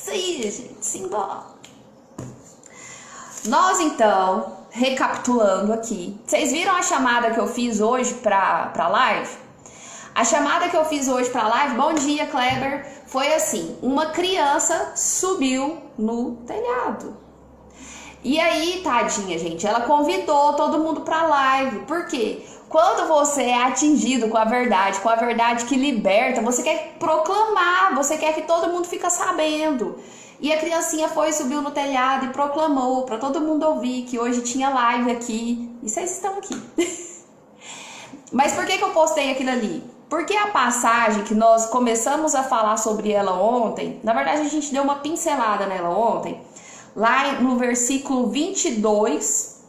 isso aí, gente, simbora. Nós, então, recapitulando aqui, vocês viram a chamada que eu fiz hoje pra live? A chamada que eu fiz hoje pra live, bom dia, Kleber, foi assim, uma criança subiu no telhado. E aí, tadinha, gente, ela convidou todo mundo pra live. Por quê? Quando você é atingido com a verdade que liberta, você quer proclamar, você quer que todo mundo fique sabendo. E a criancinha foi, subiu no telhado e proclamou para todo mundo ouvir que hoje tinha live aqui. E vocês estão aqui. Mas por que eu postei aquilo ali? Porque a passagem que nós começamos a falar sobre ela ontem, na verdade a gente deu uma pincelada nela ontem, lá no versículo 22,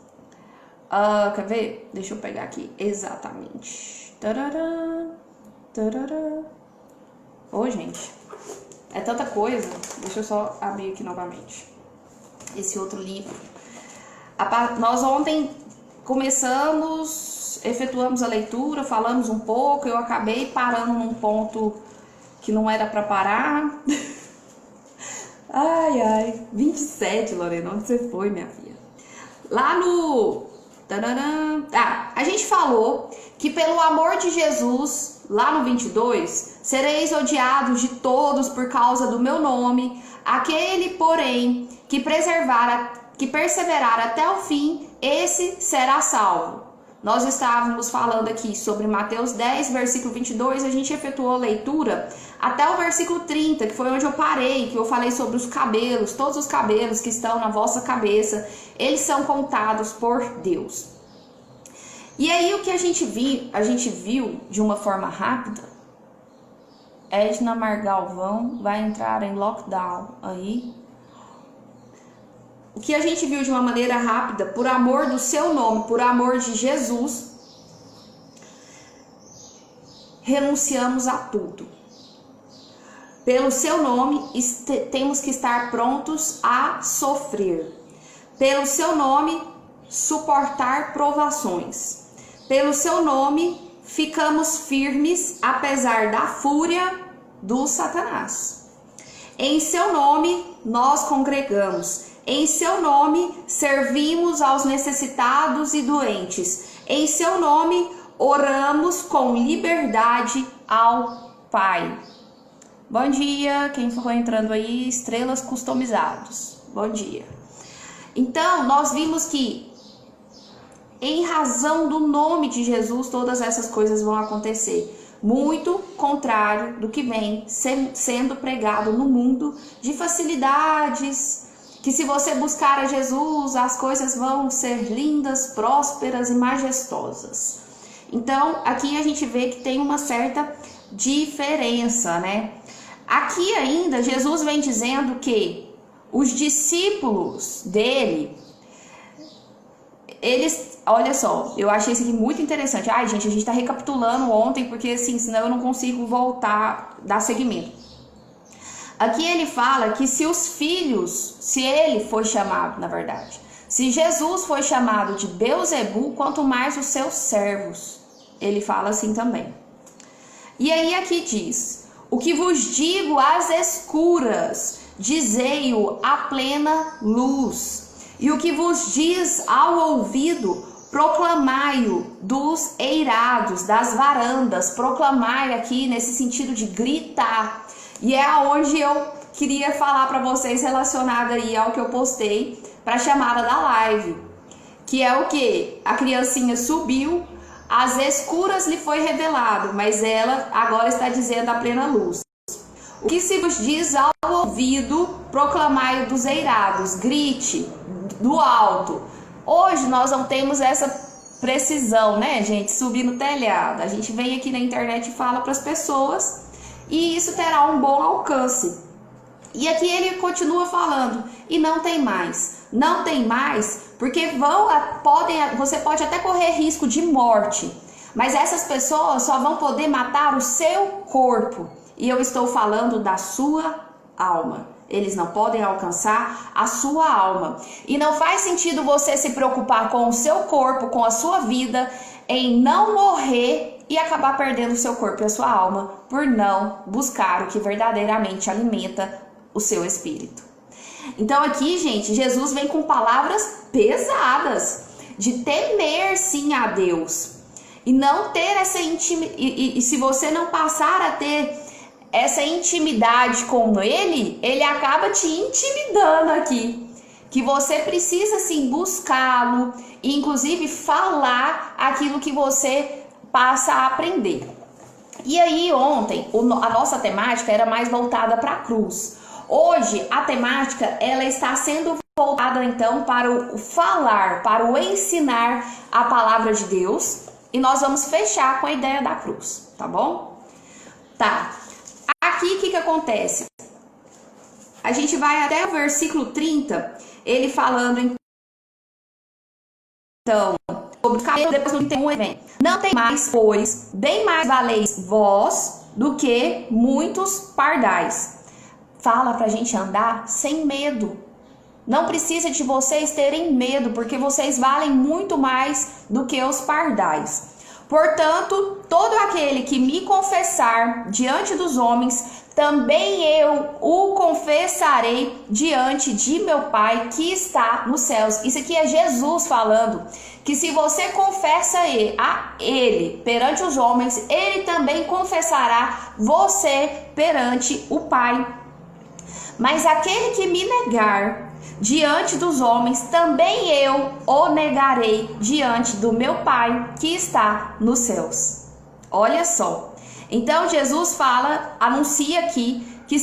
quer ver? Deixa eu pegar aqui, exatamente. Tarará, tarará. Ô, gente, é tanta coisa, deixa eu só abrir aqui novamente esse outro livro. Nós ontem efetuamos a leitura, falamos um pouco, eu acabei parando num ponto que não era para parar. Ai, 27, Lorena, onde você foi, minha filha? Lá no... a gente falou que pelo amor de Jesus, lá no 22, sereis odiados de todos por causa do meu nome, aquele, porém, que perseverar até o fim, esse será salvo. Nós estávamos falando aqui sobre Mateus 10, versículo 22, a gente efetuou a leitura até o versículo 30, que foi onde eu parei, que eu falei sobre os cabelos, todos os cabelos que estão na vossa cabeça, eles são contados por Deus. E aí o que a gente viu de uma forma rápida, Edna Margalvão vai entrar em lockdown aí. O que a gente viu de uma maneira rápida, por amor do seu nome, por amor de Jesus, renunciamos a tudo. Pelo seu nome, temos que estar prontos a sofrer. Pelo seu nome, suportar provações. Pelo seu nome, ficamos firmes, apesar da fúria do Satanás. Em seu nome, nós congregamos. Em seu nome, servimos aos necessitados e doentes. Em seu nome, oramos com liberdade ao Pai. Bom dia, quem for entrando aí, estrelas customizados. Bom dia. Então, nós vimos que, em razão do nome de Jesus, todas essas coisas vão acontecer. Muito contrário do que vem sendo pregado no mundo de facilidades, que se você buscar a Jesus, as coisas vão ser lindas, prósperas e majestosas. Então, aqui a gente vê que tem uma certa diferença, né? Aqui ainda, Jesus vem dizendo que os discípulos dele, eles, olha só, eu achei isso aqui muito interessante. Ai, gente, a gente tá recapitulando ontem, porque assim, senão eu não consigo voltar, dar seguimento. Aqui ele fala que se ele foi chamado, na verdade, se Jesus foi chamado de Beelzebu, quanto mais os seus servos. Ele fala assim também. E aí aqui diz, o que vos digo às escuras, dizei-o à plena luz. E o que vos diz ao ouvido, proclamai-o dos eirados, das varandas. Proclamai aqui nesse sentido de gritar. E é aonde eu queria falar para vocês relacionado aí ao que eu postei para a chamada da live. Que é o que? A criancinha subiu, às escuras lhe foi revelado, mas ela agora está dizendo a plena luz. O que se vos diz ao ouvido, proclamai-o dos eirados, grite do alto. Hoje nós não temos essa precisão, né, gente? Subir no telhado. A gente vem aqui na internet e fala para as pessoas, e isso terá um bom alcance. E aqui ele continua falando, e não tem mais. Não tem mais, porque você pode até correr risco de morte, mas essas pessoas só vão poder matar o seu corpo. E eu estou falando da sua alma. Eles não podem alcançar a sua alma. E não faz sentido você se preocupar com o seu corpo, com a sua vida, em não morrer e acabar perdendo o seu corpo e a sua alma por não buscar o que verdadeiramente alimenta o seu espírito. Então aqui, gente, Jesus vem com palavras pesadas de temer sim a Deus e não ter essa intimidade. E se você não passar a ter essa intimidade com ele acaba te intimidando aqui. Que você precisa sim buscá-lo e inclusive falar aquilo que você passa a aprender. E aí ontem a nossa temática era mais voltada para a cruz. Hoje a temática ela está sendo voltada então para o falar, para o ensinar a palavra de Deus. E nós vamos fechar com a ideia da cruz, tá bom? Tá. Aqui o que acontece? A gente vai até o versículo 30, ele falando então sobre o cabelo, depois do 31 ele vem. Não tem mais, pois, bem mais valeis vós do que muitos pardais. Fala pra gente andar sem medo. Não precisa de vocês terem medo, porque vocês valem muito mais do que os pardais. Portanto, todo aquele que me confessar diante dos homens, também eu o confessarei diante de meu Pai que está nos céus. Isso aqui é Jesus falando que se você confessa a ele perante os homens, ele também confessará você perante o Pai. Mas aquele que me negar diante dos homens, também eu o negarei diante do meu Pai que está nos céus. Olha só. Então Jesus fala, anuncia aqui que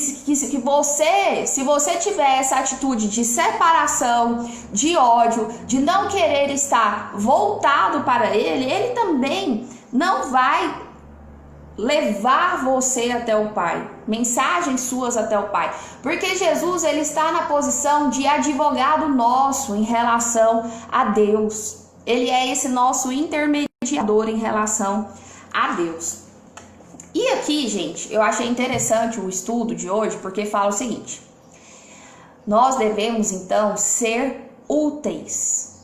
você, se você tiver essa atitude de separação, de ódio, de não querer estar voltado para ele também não vai levar você até o Pai, mensagens suas até o Pai, porque Jesus ele está na posição de advogado nosso em relação a Deus. Ele é esse nosso intermediador em relação a Deus. E aqui, gente, eu achei interessante o estudo de hoje, porque fala o seguinte: nós devemos então ser úteis.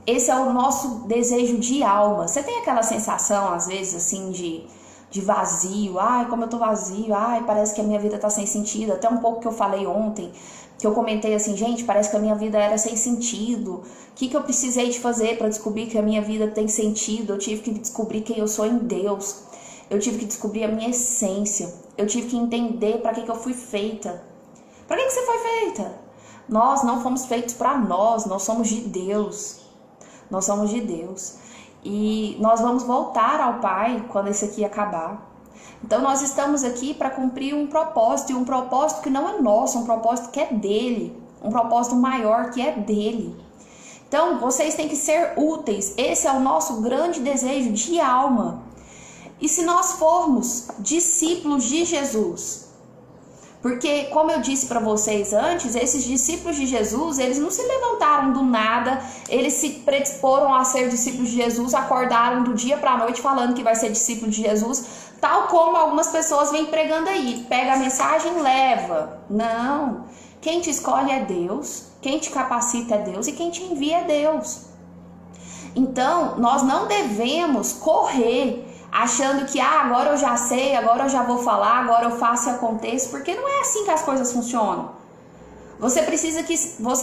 Esse é o nosso desejo de alma. Você tem aquela sensação, às vezes, assim, de vazio. Ai, como eu tô vazio. Ai, parece que a minha vida tá sem sentido. Até um pouco que eu falei ontem, que eu comentei assim, gente, parece que a minha vida era sem sentido. O que eu precisei de fazer para descobrir que a minha vida tem sentido? Eu tive que descobrir quem eu sou em Deus. Eu tive que descobrir a minha essência. Eu tive que entender para que eu fui feita. Para que você foi feita? Nós não fomos feitos para nós somos de Deus. Nós somos de Deus. E nós vamos voltar ao Pai quando esse aqui acabar. Então nós estamos aqui para cumprir um propósito. E um propósito que não é nosso, um propósito que é dele. Um propósito maior que é dele. Então vocês têm que ser úteis. Esse é o nosso grande desejo de alma. E se nós formos discípulos de Jesus, porque, como eu disse para vocês antes, esses discípulos de Jesus, eles não se levantaram do nada, eles se predisporam a ser discípulos de Jesus, acordaram do dia para a noite falando que vai ser discípulo de Jesus, tal como algumas pessoas vêm pregando aí, pega a mensagem, leva. Não, quem te escolhe é Deus, quem te capacita é Deus e quem te envia é Deus. Então, nós não devemos correr achando que agora eu já sei, agora eu já vou falar, agora eu faço e aconteça, porque não é assim que as coisas funcionam. Você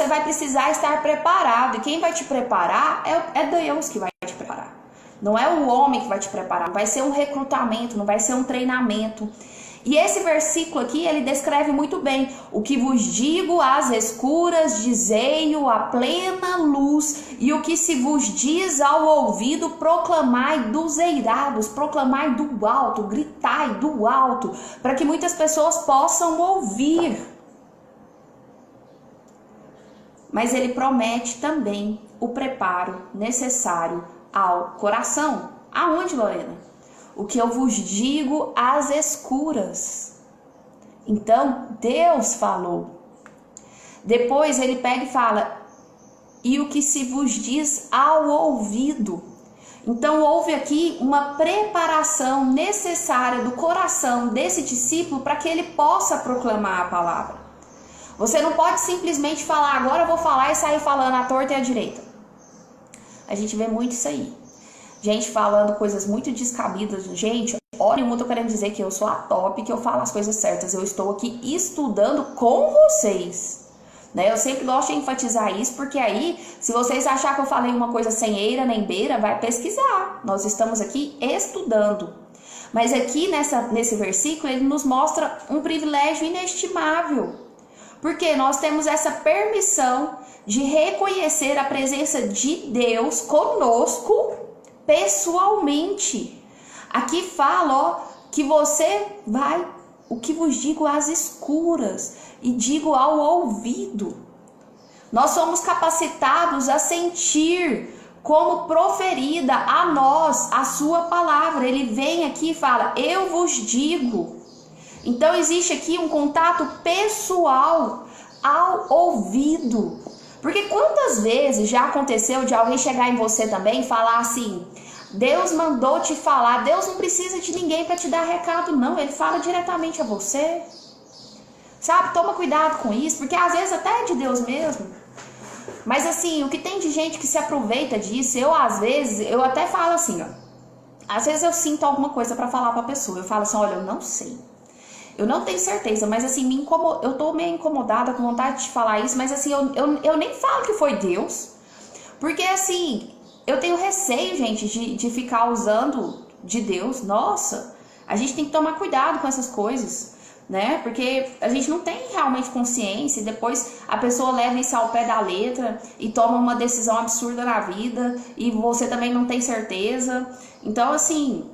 vai precisar estar preparado, e quem vai te preparar é Deus que vai te preparar. Não é o homem que vai te preparar, não vai ser um recrutamento, não vai ser um treinamento. E esse versículo aqui, ele descreve muito bem: o que vos digo às escuras, dizei-o à plena luz, e o que se vos diz ao ouvido, proclamai dos eirados, proclamai do alto, gritai do alto, para que muitas pessoas possam ouvir. Mas ele promete também o preparo necessário ao coração. Aonde, Lorena? O que eu vos digo às escuras. Então, Deus falou. Depois ele pega e fala: e o que se vos diz ao ouvido. Então, houve aqui uma preparação necessária do coração desse discípulo para que ele possa proclamar a palavra. Você não pode simplesmente falar, agora eu vou falar, e sair falando à torta e à direita. A gente vê muito isso aí. Gente falando coisas muito descabidas. Gente, hora nenhuma eu tô querendo dizer que eu sou a top, que eu falo as coisas certas. Eu estou aqui estudando com vocês. Né? Eu sempre gosto de enfatizar isso, porque aí, se vocês acharem que eu falei uma coisa sem eira nem beira, vai pesquisar. Nós estamos aqui estudando. Mas aqui nesse versículo, ele nos mostra um privilégio inestimável. Porque nós temos essa permissão de reconhecer a presença de Deus conosco pessoalmente. Aqui fala, ó, que você vai, o que vos digo às escuras e digo ao ouvido. Nós somos capacitados a sentir como proferida a nós a sua palavra. Ele vem aqui e fala, eu vos digo. Então existe aqui um contato pessoal ao ouvido. Porque quantas vezes já aconteceu de alguém chegar em você também e falar assim, Deus mandou te falar, Deus não precisa de ninguém para te dar recado não, Ele fala diretamente a você. Sabe, toma cuidado com isso, porque às vezes até é de Deus mesmo. Mas assim, o que tem de gente que se aproveita disso, às vezes, eu até falo assim, ó. Às vezes eu sinto alguma coisa para falar pra pessoa, eu falo assim, olha, eu não sei. Eu não tenho certeza, mas assim, eu tô meio incomodada, com vontade de falar isso, mas assim, eu nem falo que foi Deus. Porque assim, eu tenho receio, gente, de ficar usando de Deus. Nossa, a gente tem que tomar cuidado com essas coisas, né? Porque a gente não tem realmente consciência e depois a pessoa leva isso ao pé da letra e toma uma decisão absurda na vida e você também não tem certeza. Então, assim,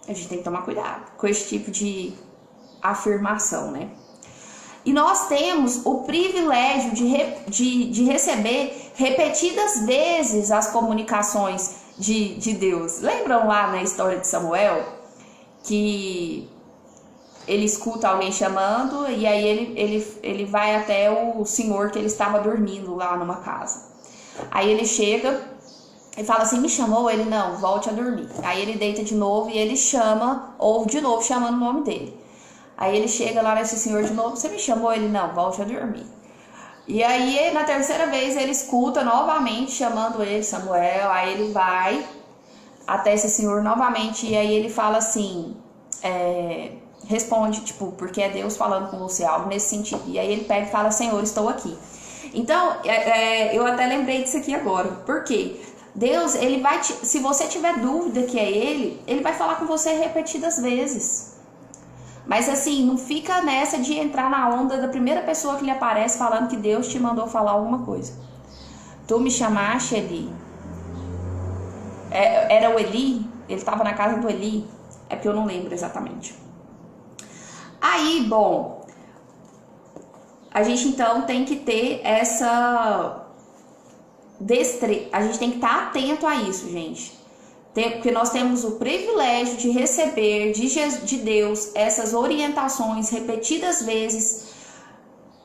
a gente tem que tomar cuidado com esse tipo de afirmação, né? E nós temos o privilégio de receber repetidas vezes as comunicações de Deus. Lembram lá na história de Samuel que ele escuta alguém chamando e aí ele vai até o senhor que ele estava dormindo lá numa casa. Aí ele chega e fala assim, me chamou? Ele, não, volte a dormir. Aí ele deita de novo e ele chama, ou de novo chamando o nome dele. Aí ele chega lá nesse senhor de novo, você me chamou? Ele, não, volte a dormir. E aí na terceira vez ele escuta novamente chamando ele, Samuel. Aí ele vai até esse senhor novamente e aí ele fala assim, responde, tipo, porque é Deus falando com você, algo nesse sentido. E aí ele pega e fala, Senhor, estou aqui. Então, eu até lembrei disso aqui agora. Por quê? Deus, ele vai se você tiver dúvida que é ele vai falar com você repetidas vezes. Mas assim, não fica nessa de entrar na onda da primeira pessoa que lhe aparece falando que Deus te mandou falar alguma coisa. Tu me chamaste, Eli. Era o Eli? Ele estava na casa do Eli? É porque eu não lembro exatamente. Aí, bom, a gente então tem que ter essa a gente tem que estar atento a isso, gente. Porque nós temos o privilégio de receber de Deus essas orientações repetidas vezes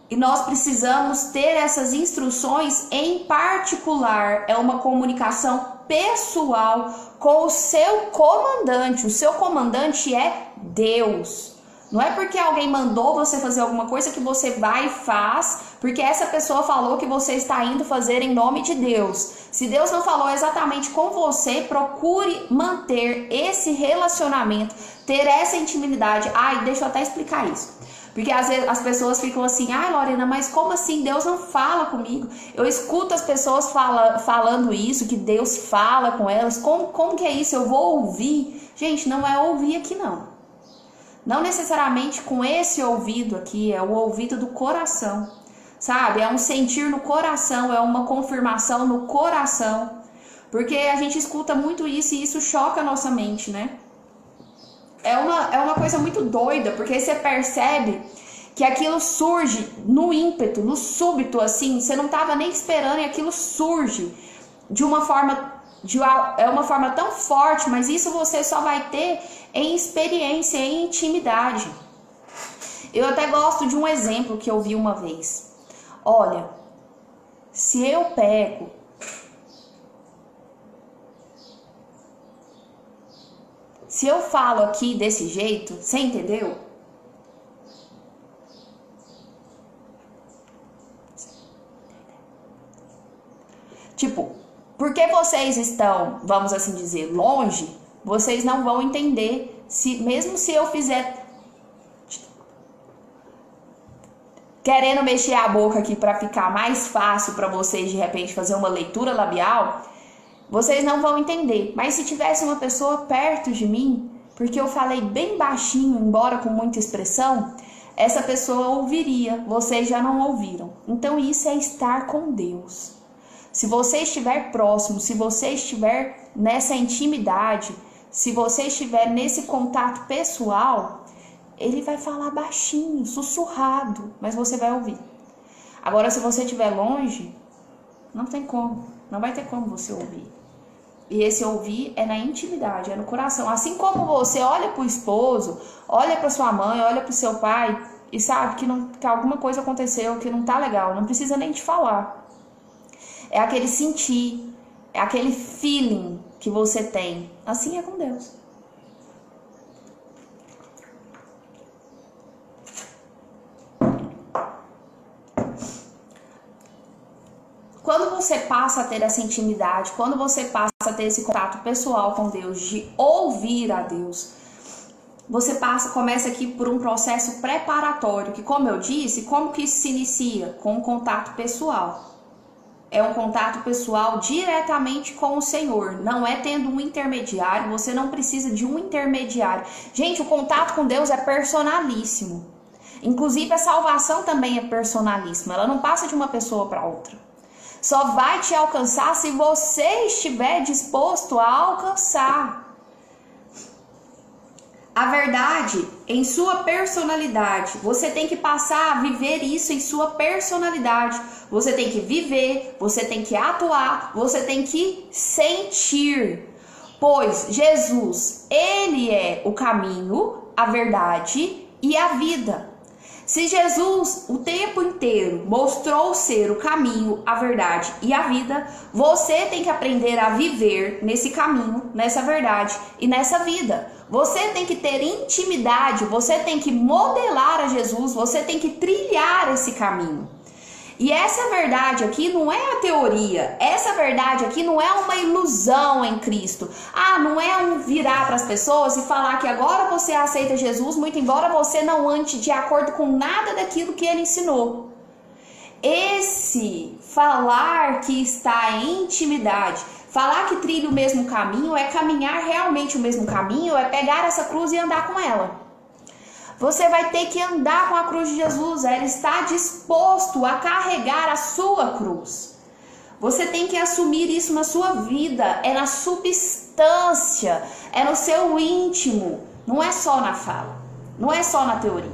e nós precisamos ter essas instruções em particular. É uma comunicação pessoal com o seu comandante. O seu comandante é Deus. Não é porque alguém mandou você fazer alguma coisa que você vai e faz, porque essa pessoa falou que você está indo fazer em nome de Deus. Se Deus não falou exatamente com você, procure manter esse relacionamento, ter essa intimidade. Ai, deixa eu até explicar isso. Porque às vezes as pessoas ficam assim, ai Lorena, mas como assim? Deus não fala comigo. Eu escuto as pessoas falando isso, que Deus fala com elas. Como que é isso? Eu vou ouvir? Gente, não é ouvir aqui não. Não necessariamente com esse ouvido aqui, é o ouvido do coração, sabe? É um sentir no coração, é uma confirmação no coração. Porque a gente escuta muito isso e isso choca a nossa mente, né? É uma coisa muito doida, porque você percebe que aquilo surge no ímpeto, no súbito, assim, você não estava nem esperando e aquilo surge de uma forma... é uma forma tão forte, mas isso você só vai ter em experiência, em intimidade. Eu até gosto de um exemplo que eu vi uma vez. Olha, se eu pego se eu falo aqui desse jeito, você entendeu? Tipo, porque vocês estão, vamos assim dizer, longe, vocês não vão entender mesmo se eu fizer querendo mexer a boca aqui para ficar mais fácil para vocês de repente fazer uma leitura labial, vocês não vão entender. Mas se tivesse uma pessoa perto de mim, porque eu falei bem baixinho, embora com muita expressão, essa pessoa ouviria, vocês já não ouviram. Então isso é estar com Deus. Se você estiver próximo, se você estiver nessa intimidade, se você estiver nesse contato pessoal, ele vai falar baixinho, sussurrado, mas você vai ouvir. Agora, se você estiver longe, não tem como, não vai ter como você ouvir. E esse ouvir é na intimidade, é no coração. Assim como você olha para o esposo, olha para sua mãe, olha para o seu pai e sabe que alguma coisa aconteceu, que não tá legal, não precisa nem te falar. É aquele sentir, é aquele feeling que você tem. Assim é com Deus. Quando você passa a ter essa intimidade, quando você passa a ter esse contato pessoal com Deus, de ouvir a Deus, você começa aqui por um processo preparatório, que, como eu disse, como que isso se inicia? Com um contato pessoal. É um contato pessoal diretamente com o Senhor, não é tendo um intermediário, você não precisa de um intermediário. Gente, o contato com Deus é personalíssimo. Inclusive a salvação também é personalíssima, ela não passa de uma pessoa para outra. Só vai te alcançar se você estiver disposto a alcançar a verdade em sua personalidade. Você tem que passar a viver isso em sua personalidade. Você tem que viver, você tem que atuar, você tem que sentir. Pois Jesus, ele é o caminho, a verdade e a vida. Se Jesus o tempo inteiro mostrou ser o caminho, a verdade e a vida, você tem que aprender a viver nesse caminho, nessa verdade e nessa vida. Você tem que ter intimidade, você tem que modelar a Jesus, você tem que trilhar esse caminho. E essa verdade aqui não é a teoria, essa verdade aqui não é uma ilusão em Cristo. Não é um virar para as pessoas e falar que agora você aceita Jesus, muito embora você não ande de acordo com nada daquilo que ele ensinou. Esse falar que está em intimidade, falar que trilha o mesmo caminho, é caminhar realmente o mesmo caminho, é pegar essa cruz e andar com ela. Você vai ter que andar com a cruz de Jesus, ele está disposto a carregar a sua cruz. Você tem que assumir isso na sua vida, é na substância, é no seu íntimo, não é só na fala, não é só na teoria.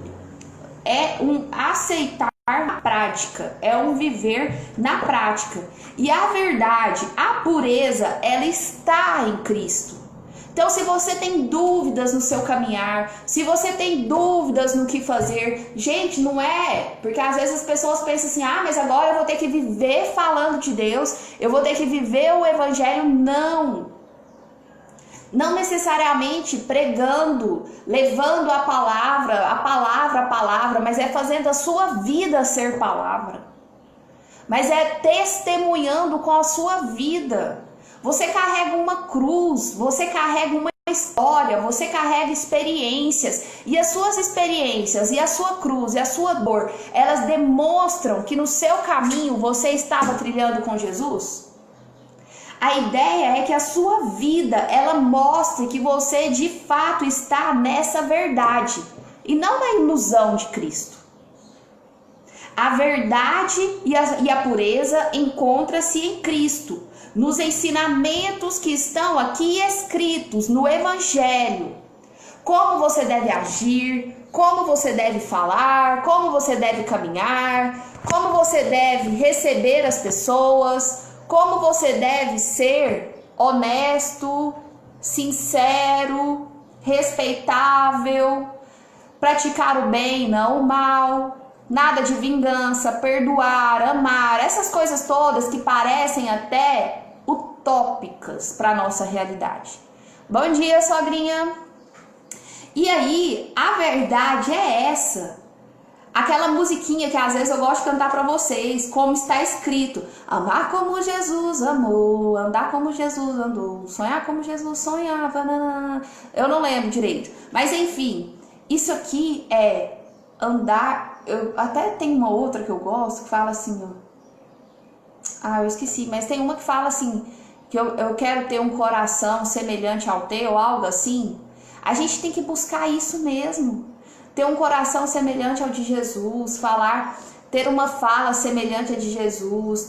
É um aceitar na prática, é um viver na prática. E a verdade, a pureza, ela está em Cristo. Então, se você tem dúvidas no seu caminhar, se você tem dúvidas no que fazer, gente, não é, porque às vezes as pessoas pensam assim, mas agora eu vou ter que viver falando de Deus, eu vou ter que viver o evangelho. Não necessariamente pregando, levando a palavra, mas é fazendo a sua vida ser palavra. Mas é testemunhando com a sua vida. Você carrega uma cruz, você carrega uma história, você carrega experiências. E as suas experiências, e a sua cruz, e a sua dor, elas demonstram que no seu caminho você estava trilhando com Jesus? A ideia é que a sua vida, ela mostre que você de fato está nessa verdade, e não na ilusão de Cristo. A verdade e a pureza encontra-se em Cristo, nos ensinamentos que estão aqui escritos no Evangelho. Como você deve agir, como você deve falar, como você deve caminhar, como você deve receber as pessoas, como você deve ser honesto, sincero, respeitável, praticar o bem, não o mal. Nada de vingança, perdoar, amar, essas coisas todas que parecem até utópicas para a nossa realidade. Bom dia, sogrinha! E aí, a verdade é essa. Aquela musiquinha que às vezes eu gosto de cantar para vocês, como está escrito: amar como Jesus amou, andar como Jesus andou, sonhar como Jesus sonhava. Nanana. Eu não lembro direito, mas enfim, isso aqui é andar. Eu até tem uma outra que eu gosto que fala assim, eu esqueci, mas tem uma que fala assim, que eu quero ter um coração semelhante ao teu, algo assim. A gente tem que buscar isso mesmo. Ter um coração semelhante ao de Jesus, ter uma fala semelhante à de Jesus,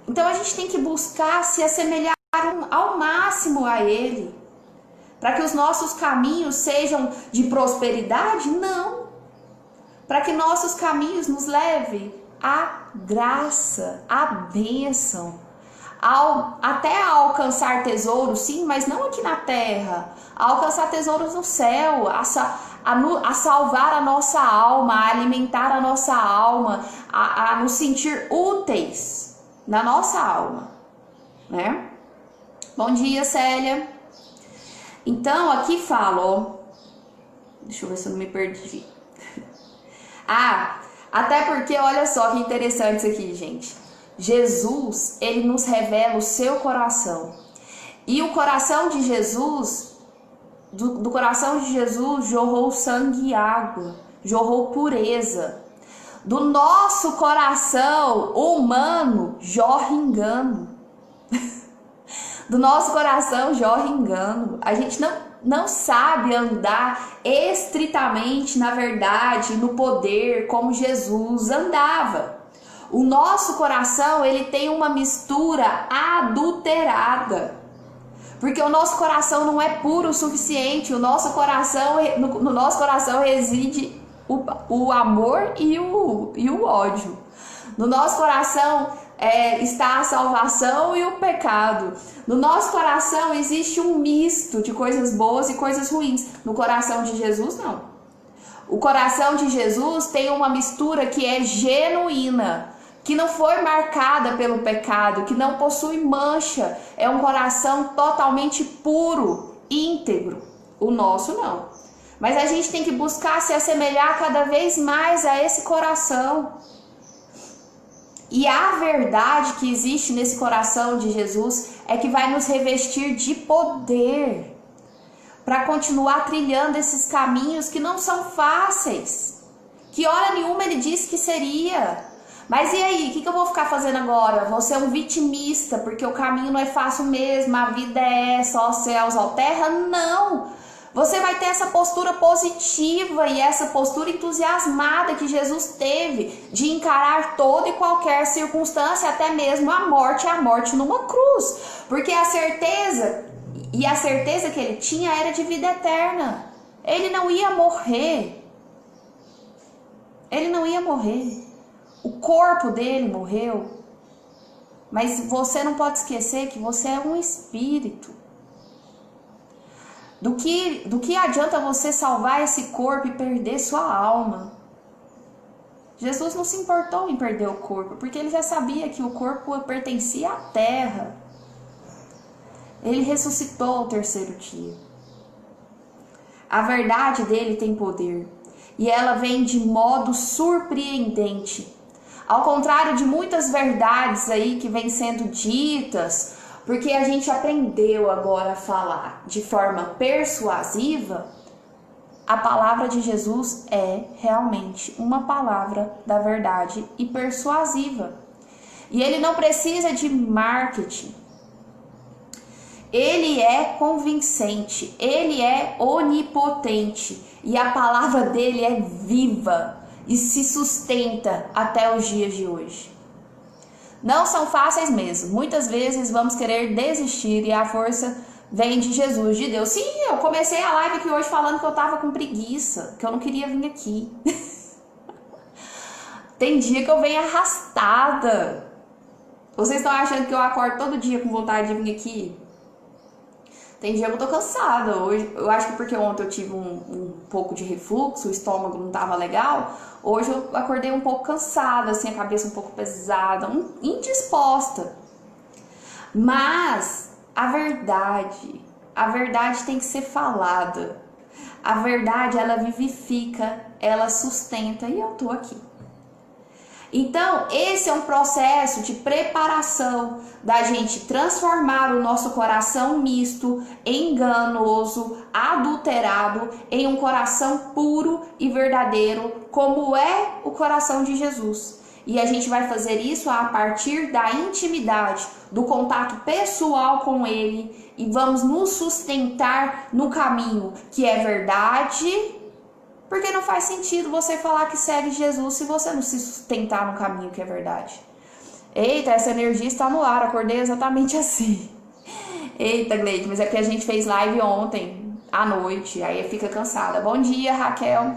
Então a gente tem que buscar se assemelhar ao máximo a Ele. Para que os nossos caminhos sejam de prosperidade? Não. Para que nossos caminhos nos levem à graça, à bênção. Até a alcançar tesouros, sim, mas não aqui na terra. A alcançar tesouros no céu, a salvar a nossa alma, a alimentar a nossa alma, a nos sentir úteis na nossa alma, né? Bom dia, Célia. Então, aqui fala, deixa eu ver se eu não me perdi. Até porque, olha só que interessante isso aqui, gente. Jesus, ele nos revela o seu coração. E o coração de Jesus, do coração de Jesus jorrou sangue e água, jorrou pureza. Do nosso coração humano jorra engano. Do nosso coração jorra engano. A gente não sabe andar estritamente na verdade, no poder, como Jesus andava. O nosso coração, ele tem uma mistura adulterada. Porque o nosso coração não é puro o suficiente. No nosso coração reside o amor e o ódio. No nosso coração está a salvação e o pecado. No nosso coração existe um misto de coisas boas e coisas ruins. No coração de Jesus, não. O coração de Jesus tem uma mistura que é genuína, que não foi marcada pelo pecado, que não possui mancha. É um coração totalmente puro, íntegro. O nosso não. Mas a gente tem que buscar se assemelhar cada vez mais a esse coração. E a verdade que existe nesse coração de Jesus é que vai nos revestir de poder para continuar trilhando esses caminhos que não são fáceis. Que hora nenhuma ele disse que seria. Mas e aí, o que eu vou ficar fazendo agora? Vou ser um vitimista, porque o caminho não é fácil mesmo, a vida é só céus ou terra? Não! Você vai ter essa postura positiva e essa postura entusiasmada que Jesus teve de encarar toda e qualquer circunstância, até mesmo a morte numa cruz. Porque a certeza que ele tinha era de vida eterna. Ele não ia morrer. Ele não ia morrer. O corpo dele morreu, mas você não pode esquecer que você é um espírito. Do que adianta você salvar esse corpo e perder sua alma? Jesus não se importou em perder o corpo, porque ele já sabia que o corpo pertencia à terra. Ele ressuscitou ao terceiro dia. A verdade dele tem poder, e ela vem de modo surpreendente. Ao contrário de muitas verdades aí que vêm sendo ditas, porque a gente aprendeu agora a falar de forma persuasiva, a palavra de Jesus é realmente uma palavra da verdade e persuasiva. E ele não precisa de marketing. Ele é convincente, ele é onipotente e a palavra dele é viva e se sustenta até os dias de hoje. Não são fáceis mesmo. Muitas vezes vamos querer desistir e a força vem de Jesus, de Deus. Sim, eu comecei a live aqui hoje falando que eu tava com preguiça, que eu não queria vir aqui. Tem dia que eu venho arrastada. Vocês estão achando que eu acordo todo dia com vontade de vir aqui? Tem dia que eu tô cansada. Hoje, eu acho que porque ontem eu tive um pouco de refluxo, o estômago não tava legal. Hoje eu acordei um pouco cansada, assim, a cabeça um pouco pesada, indisposta. Mas a verdade tem que ser falada. A verdade, ela vivifica ela sustenta e eu tô aqui. Então, esse é um processo de preparação da gente transformar o nosso coração misto, enganoso, adulterado, em um coração puro e verdadeiro, como é o coração de Jesus. E a gente vai fazer isso a partir da intimidade, do contato pessoal com Ele, e vamos nos sustentar no caminho que é verdade. Porque não faz sentido você falar que segue Jesus se você não se sustentar no caminho que é verdade. Eita, essa energia está no ar, acordei exatamente assim. Eita, Gleide, mas é porque a gente fez live ontem, à noite, aí fica cansada. Bom dia, Raquel.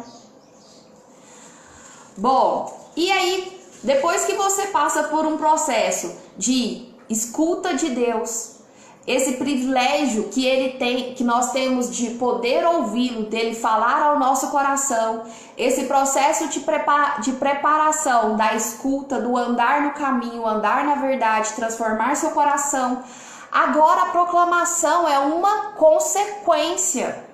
Bom, e aí, depois que você passa por um processo de escuta de Deus, esse privilégio que ele tem, que nós temos de poder ouvi-lo, dele falar ao nosso coração, esse processo de preparação da escuta, do andar no caminho, andar na verdade, transformar seu coração. Agora a proclamação é uma consequência.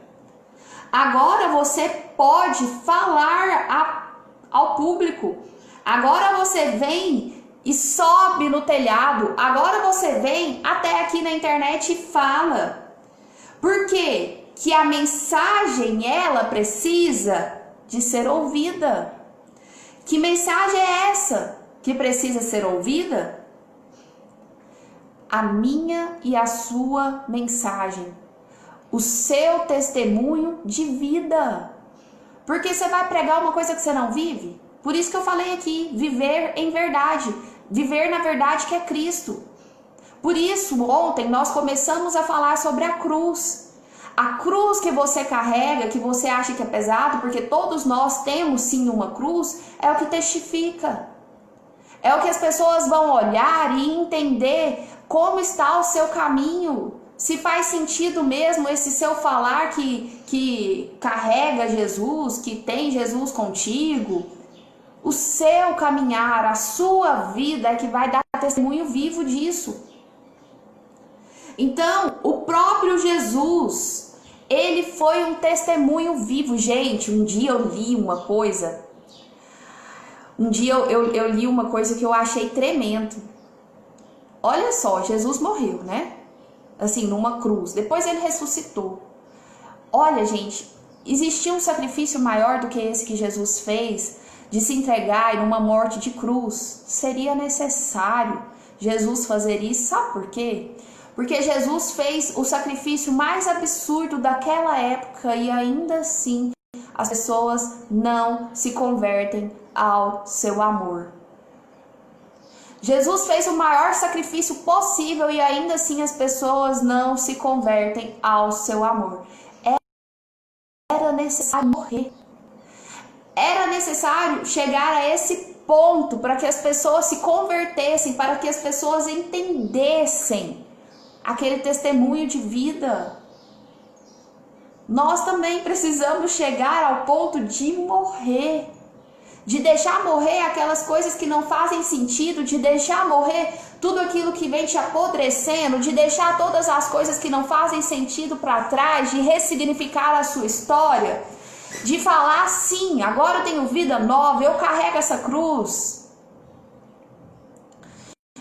Agora você pode falar ao público. Agora você vem e sobe no telhado. Agora você vem até aqui na internet e fala. Por quê? Que a mensagem, ela precisa de ser ouvida. Que mensagem é essa que precisa ser ouvida? A minha e a sua mensagem. O seu testemunho de vida. Porque você vai pregar uma coisa que você não vive? Por isso que eu falei aqui, viver em verdade. Viver na verdade que é Cristo. Por isso, ontem nós começamos a falar sobre a cruz. A cruz que você carrega, que você acha que é pesado, porque todos nós temos sim uma cruz, é o que testifica. É o que as pessoas vão olhar e entender como está o seu caminho. Se faz sentido mesmo esse seu falar que carrega Jesus, que tem Jesus contigo. O seu caminhar, a sua vida é que vai dar testemunho vivo disso. Então, o próprio Jesus, ele foi um testemunho vivo. Gente, um dia eu li uma coisa. Um dia eu li uma coisa que eu achei tremendo. Olha só, Jesus morreu, né? Assim, numa cruz. Depois ele ressuscitou. Olha, gente, existia um sacrifício maior do que esse que Jesus fez? De se entregar em uma morte de cruz. Seria necessário Jesus fazer isso. Sabe por quê? Porque Jesus fez o sacrifício mais absurdo daquela época e ainda assim as pessoas não se convertem ao seu amor. Jesus fez o maior sacrifício possível e ainda assim as pessoas não se convertem ao seu amor. Era necessário morrer. Era necessário chegar a esse ponto para que as pessoas se convertessem, para que as pessoas entendessem aquele testemunho de vida. Nós também precisamos chegar ao ponto de morrer, de deixar morrer aquelas coisas que não fazem sentido, de deixar morrer tudo aquilo que vem te apodrecendo, de deixar todas as coisas que não fazem sentido para trás, de ressignificar a sua história. De falar, sim, agora eu tenho vida nova, eu carrego essa cruz.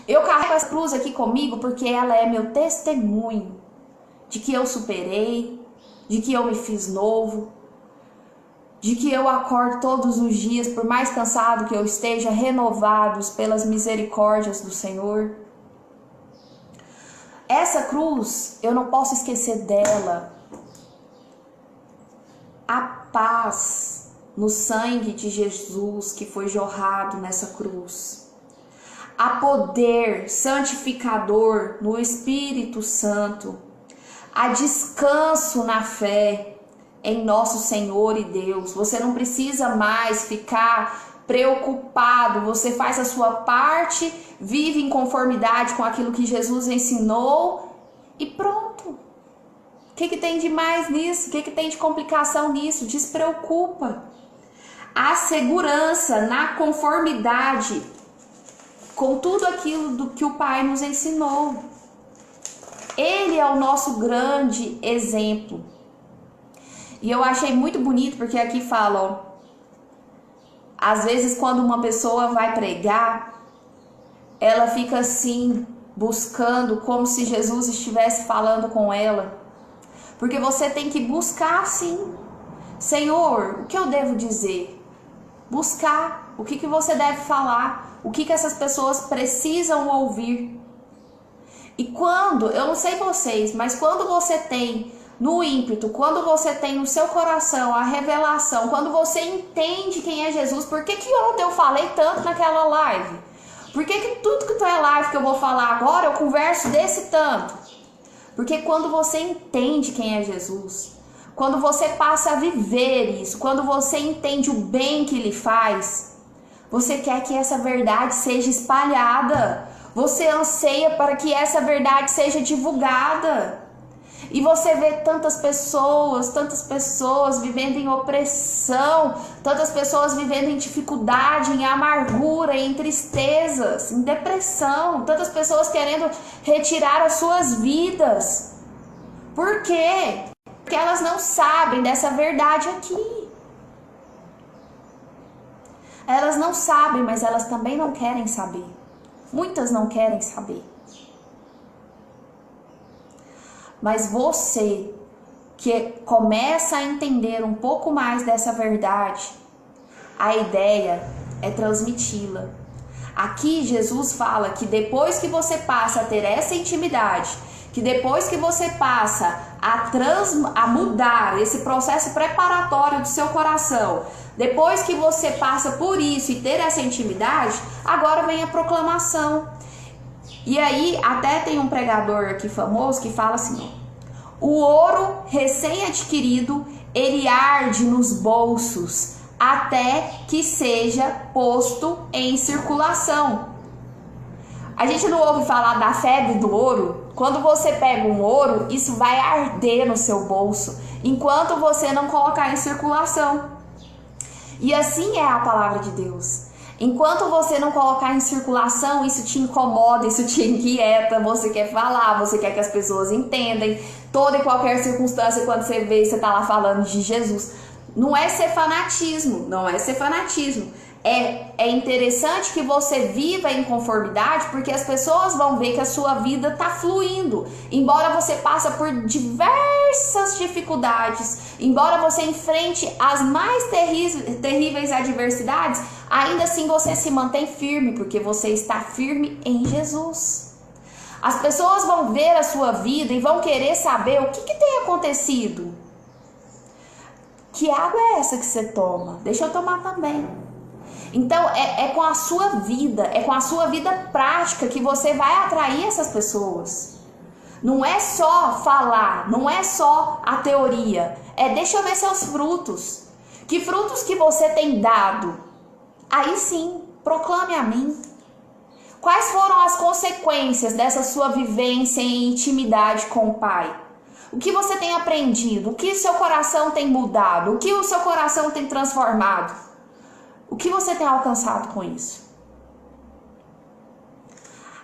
Eu carrego essa cruz aqui comigo porque ela é meu testemunho de que eu superei, de que eu me fiz novo, de que eu acordo todos os dias, por mais cansado que eu esteja, renovados pelas misericórdias do Senhor. Essa cruz, eu não posso esquecer dela. A paz no sangue de Jesus que foi jorrado nessa cruz. Há poder santificador no Espírito Santo. Há descanso na fé em nosso Senhor e Deus. Você não precisa mais ficar preocupado. Você faz a sua parte, vive em conformidade com aquilo que Jesus ensinou e pronto. O que tem de mais nisso? O que tem de complicação nisso? Despreocupa. Há segurança na conformidade com tudo aquilo do que o Pai nos ensinou. Ele é o nosso grande exemplo. E eu achei muito bonito porque aqui fala, ó, Às vezes, quando uma pessoa vai pregar, ela fica assim, buscando como se Jesus estivesse falando com ela. Porque você tem que buscar sim. Senhor, o que eu devo dizer? Buscar. O que você deve falar? O que essas pessoas precisam ouvir? E quando, eu não sei vocês, mas quando você tem no ímpeto, quando você tem no seu coração a revelação, quando você entende quem é Jesus, por que ontem eu falei tanto naquela live? Por que tudo que é live que eu vou falar agora, eu converso desse tanto? Porque quando você entende quem é Jesus, quando você passa a viver isso, quando você entende o bem que ele faz, você quer que essa verdade seja espalhada. Você anseia para que essa verdade seja divulgada. E você vê tantas pessoas vivendo em opressão, tantas pessoas vivendo em dificuldade, em amargura, em tristezas, em depressão, tantas pessoas querendo retirar as suas vidas. Por quê? Porque elas não sabem dessa verdade aqui. Elas não sabem, mas elas também não querem saber. Muitas não querem saber. Mas você que começa a entender um pouco mais dessa verdade, a ideia é transmiti-la. Aqui Jesus fala que depois que você passa a ter essa intimidade, que depois que você passa a mudar esse processo preparatório do seu coração, depois que você passa por isso e ter essa intimidade, agora vem a proclamação. E aí até tem um pregador aqui famoso que fala assim, ó, o ouro recém-adquirido, ele arde nos bolsos até que seja posto em circulação. A gente não ouve falar da febre do ouro? Quando você pega um ouro, isso vai arder no seu bolso, enquanto você não colocar em circulação. E assim é a palavra de Deus. Enquanto você não colocar em circulação, isso te incomoda, isso te inquieta, você quer falar, você quer que as pessoas entendam, toda e qualquer circunstância, quando você vê, você tá lá falando de Jesus. Não é ser fanatismo, não é ser fanatismo. É interessante que você viva em conformidade, porque as pessoas vão ver que a sua vida está fluindo. Embora você passe por diversas dificuldades, embora você enfrente as mais terríveis adversidades, ainda assim você se mantém firme, porque você está firme em Jesus. As pessoas vão ver a sua vida e vão querer saber o que tem acontecido. Que água é essa que você toma? Deixa eu tomar também. Então é com a sua vida, é com a sua vida prática que você vai atrair essas pessoas. Não é só falar, não é só a teoria. Deixa eu ver seus frutos. Que frutos que você tem dado? Aí sim, proclame a mim. Quais foram as consequências dessa sua vivência em intimidade com o Pai? O que você tem aprendido? O que o seu coração tem mudado? O que o seu coração tem transformado? O que você tem alcançado com isso?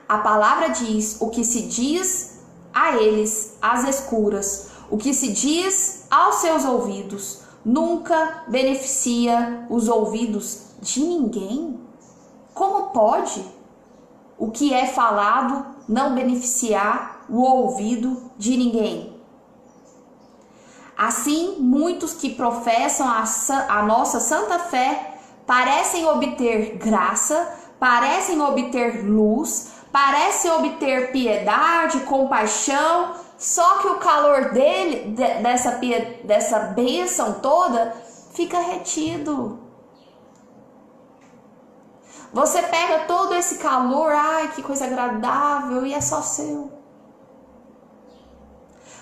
A palavra diz o que se diz a eles às escuras, o que se diz aos seus ouvidos, nunca beneficia os ouvidos de ninguém. Como pode o que é falado não beneficiar o ouvido de ninguém? Assim, muitos que professam a nossa santa fé parecem obter graça, parecem obter luz, parecem obter piedade, compaixão, só que o calor dessa bênção toda fica retido. Você pega todo esse calor, ai que coisa agradável, e é só seu.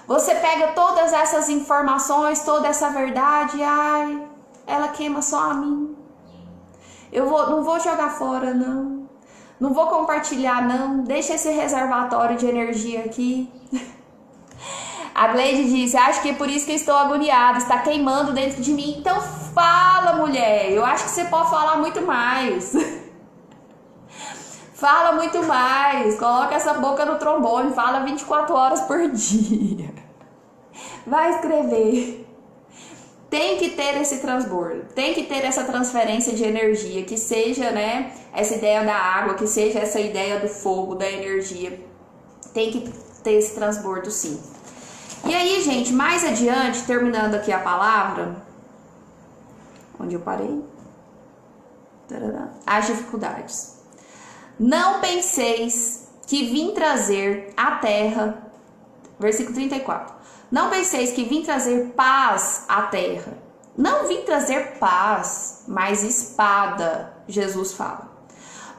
Você pega todas essas informações, toda essa verdade, ai, ela queima só a mim. Não vou jogar fora, não. Não vou compartilhar, não. Deixa esse reservatório de energia aqui. A Gleide disse, acho que é por isso que eu estou agoniada, está queimando dentro de mim. Então fala, mulher. Eu acho que você pode falar muito mais. Fala muito mais. Coloca essa boca no trombone. Fala 24 horas por dia. Vai escrever. tem que ter esse transbordo, tem que ter essa transferência de energia, que seja, né, essa ideia da água, que seja essa ideia do fogo, da energia. Tem que ter esse transbordo, sim. E aí, gente, mais adiante, terminando aqui a palavra, onde eu parei? As dificuldades. Não penseis que vim trazer à terra, versículo 34. Não penseis que vim trazer paz à terra. Não vim trazer paz, mas espada, Jesus fala.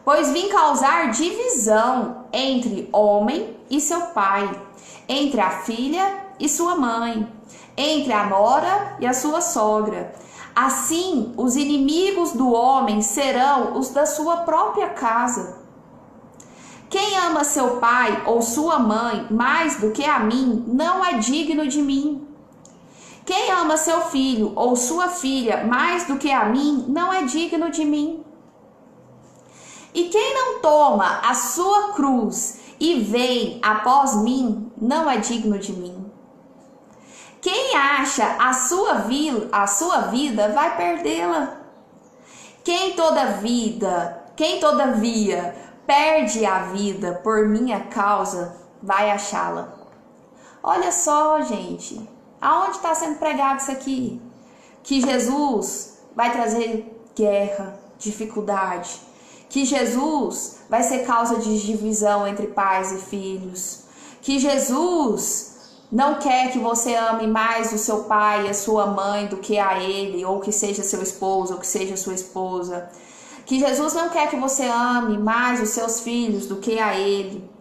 Pois vim causar divisão entre homem e seu pai, entre a filha e sua mãe, entre a nora e a sua sogra. Assim, os inimigos do homem serão os da sua própria casa. Quem ama seu pai ou sua mãe mais do que a mim, não é digno de mim. Quem ama seu filho ou sua filha mais do que a mim, não é digno de mim. E quem não toma a sua cruz e vem após mim, não é digno de mim. Quem acha a sua vida vai perdê-la. Quem todavia perde a vida por minha causa, vai achá-la. Olha só, gente, aonde está sendo pregado isso aqui? Que Jesus vai trazer guerra, dificuldade, que Jesus vai ser causa de divisão entre pais e filhos, que Jesus não quer que você ame mais o seu pai e a sua mãe do que a ele, ou que seja seu esposo, ou que seja sua esposa. Que Jesus não quer que você ame mais os seus filhos do que a ele.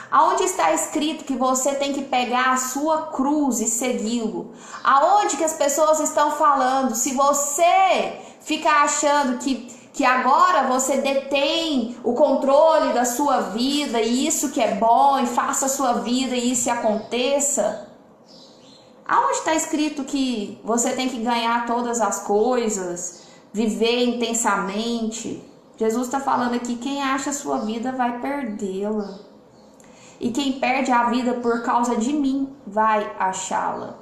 Aonde está escrito que você tem que pegar a sua cruz e segui-lo? Aonde que as pessoas estão falando? Se você fica achando que agora você detém o controle da sua vida e isso que é bom, e faça a sua vida e isso aconteça. Aonde está escrito que você tem que ganhar todas as coisas, viver intensamente? Jesus está falando aqui, quem acha a sua vida vai perdê-la. E quem perde a vida por causa de mim vai achá-la.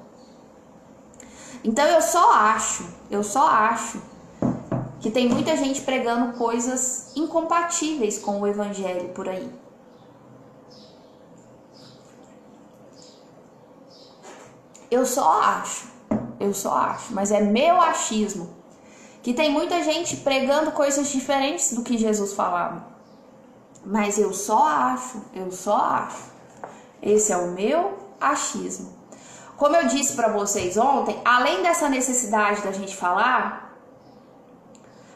Então eu só acho que tem muita gente pregando coisas incompatíveis com o evangelho por aí. Eu só acho, mas é meu achismo, que tem muita gente pregando coisas diferentes do que Jesus falava. Mas eu só acho. Esse é o meu achismo. Como eu disse para vocês ontem, além dessa necessidade da gente falar,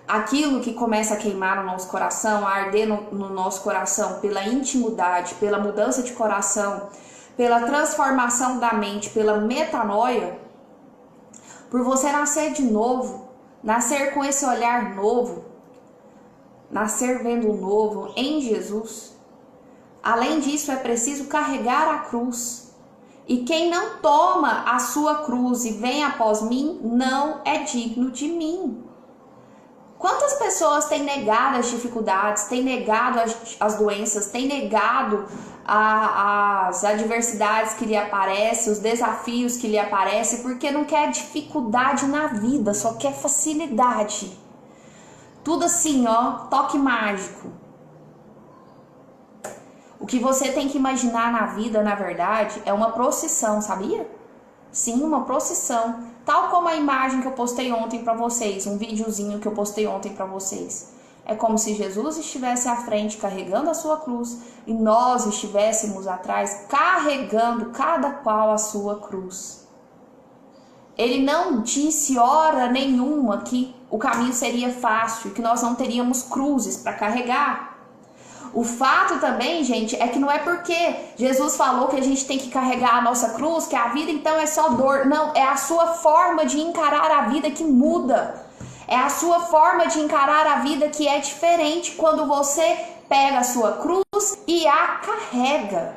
aquilo que começa a queimar no nosso coração, a arder no nosso coração pela intimidade, pela mudança de coração, pela transformação da mente, pela metanoia, por você nascer de novo, nascer com esse olhar novo, nascer vendo o novo em Jesus. Além disso, é preciso carregar a cruz. E quem não toma a sua cruz e vem após mim, não é digno de mim. Quantas pessoas têm negado as dificuldades, têm negado as doenças, têm negado as adversidades que lhe aparecem, os desafios que lhe aparecem, porque não quer dificuldade na vida, só quer facilidade. Tudo assim, ó, toque mágico. O que você tem que imaginar na vida, na verdade, é uma procissão, sabia? Sim, uma procissão. Tal como a imagem que eu postei ontem para vocês, um videozinho que eu postei ontem para vocês. É como se Jesus estivesse à frente carregando a sua cruz e nós estivéssemos atrás carregando cada qual a sua cruz. Ele não disse hora nenhuma que o caminho seria fácil, que nós não teríamos cruzes para carregar. O fato também, gente, é que não é porque Jesus falou que a gente tem que carregar a nossa cruz, que a vida então é só dor. Não, é a sua forma de encarar a vida que muda. É a sua forma de encarar a vida que é diferente quando você pega a sua cruz e a carrega.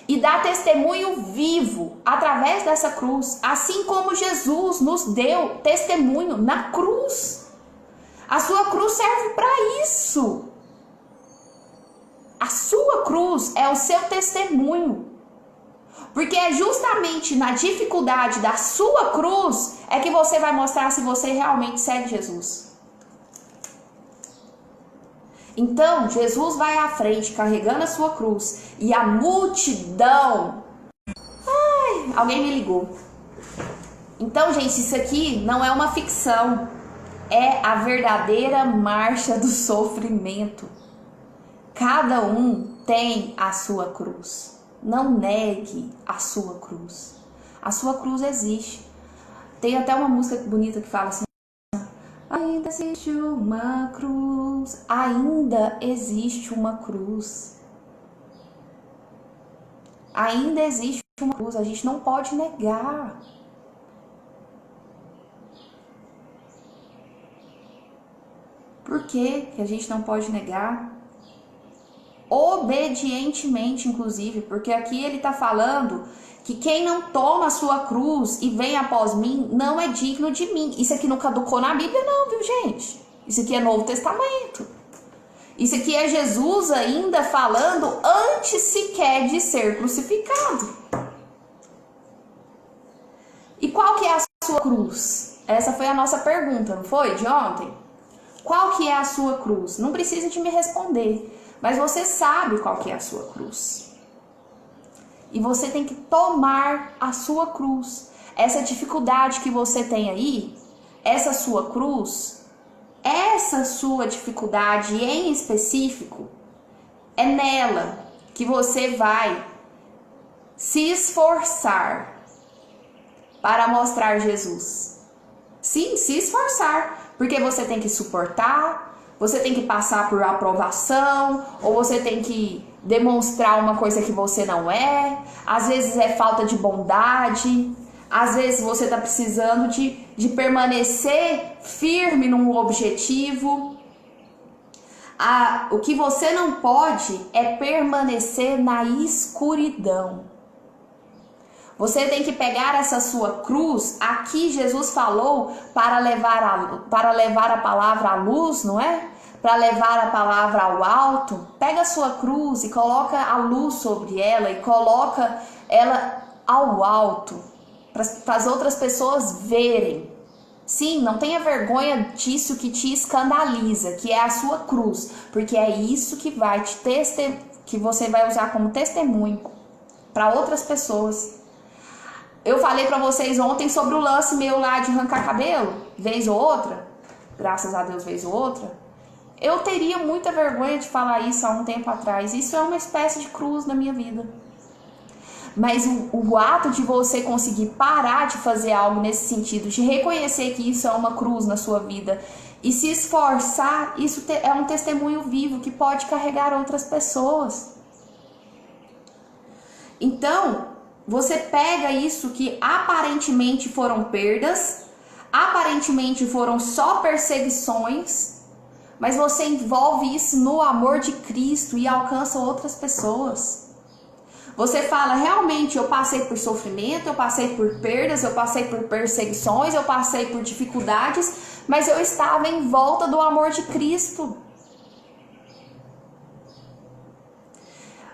E dá testemunho vivo através dessa cruz. Assim como Jesus nos deu testemunho na cruz. A sua cruz serve para isso. A sua cruz é o seu testemunho. Porque é justamente na dificuldade da sua cruz é que você vai mostrar se você realmente segue Jesus. Então, Jesus vai à frente carregando a sua cruz e a multidão... Ai, alguém me ligou. Então, gente, isso aqui não é uma ficção. É a verdadeira marcha do sofrimento. Cada um tem a sua cruz. Não negue a sua cruz. A sua cruz existe. Tem até uma música bonita que fala assim: ainda existe uma cruz. Ainda existe uma cruz. Ainda existe uma cruz. A gente não pode negar. Por que a gente não pode negar? Obedientemente, inclusive, porque aqui ele está falando que quem não toma a sua cruz e vem após mim não é digno de mim. Isso aqui não caducou na Bíblia não, viu, gente? Isso aqui é Novo Testamento. Isso aqui é Jesus ainda falando antes sequer de ser crucificado. E qual que é a sua cruz? Essa foi a nossa pergunta, não foi? De ontem. Qual que é a sua cruz? Não precisa de me responder. Mas você sabe qual que é a sua cruz. E você tem que tomar a sua cruz. Essa dificuldade que você tem aí, essa sua cruz, essa sua dificuldade em específico, é nela que você vai se esforçar para mostrar Jesus. Sim, se esforçar. Porque você tem que suportar, você tem que passar por aprovação, ou você tem que demonstrar uma coisa que você não é. Às vezes é falta de bondade, às vezes você está precisando de permanecer firme num objetivo. O que você não pode é permanecer na escuridão. Você tem que pegar essa sua cruz. Aqui Jesus falou para levar a palavra à luz, não é? Para levar a palavra ao alto. Pega a sua cruz e coloca a luz sobre ela e coloca ela ao alto para as outras pessoas verem. Sim, não tenha vergonha disso que te escandaliza, que é a sua cruz, porque é isso que vai que você vai usar como testemunho para outras pessoas. Eu falei pra vocês ontem sobre o lance meu lá de arrancar cabelo, vez ou outra, graças a Deus, vez ou outra. Eu teria muita vergonha de falar isso há um tempo atrás. Isso é uma espécie de cruz na minha vida. Mas o ato de você conseguir parar de fazer algo nesse sentido, de reconhecer que isso é uma cruz na sua vida e se esforçar, isso é um testemunho vivo que pode carregar outras pessoas. Então, você pega isso que aparentemente foram perdas, aparentemente foram só perseguições, mas você envolve isso no amor de Cristo e alcança outras pessoas. Você fala, realmente eu passei por sofrimento, eu passei por perdas, eu passei por perseguições, eu passei por dificuldades, mas eu estava em volta do amor de Cristo.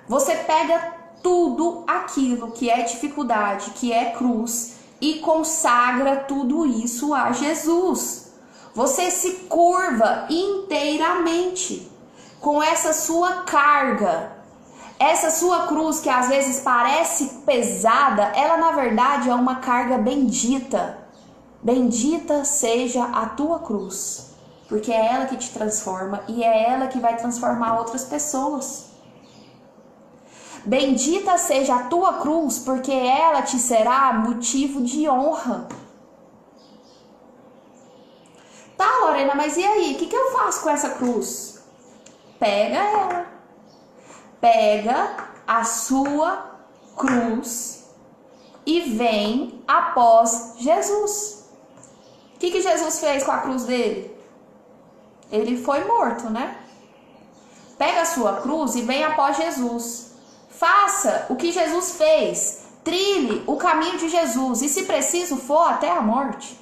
Você pega tudo aquilo que é dificuldade, que é cruz, e consagra tudo isso a Jesus. Você se curva inteiramente com essa sua carga. Essa sua cruz que às vezes parece pesada, ela na verdade é uma carga bendita. Bendita seja a tua cruz, porque é ela que te transforma e é ela que vai transformar outras pessoas. Bendita seja a tua cruz, porque ela te será motivo de honra. Tá, Lorena, mas e aí? O que eu faço com essa cruz? Pega ela. Pega a sua cruz e vem após Jesus. O que Jesus fez com a cruz dele? Ele foi morto, né? Pega a sua cruz e vem após Jesus. Faça o que Jesus fez. Trilhe o caminho de Jesus. E se preciso for, até a morte.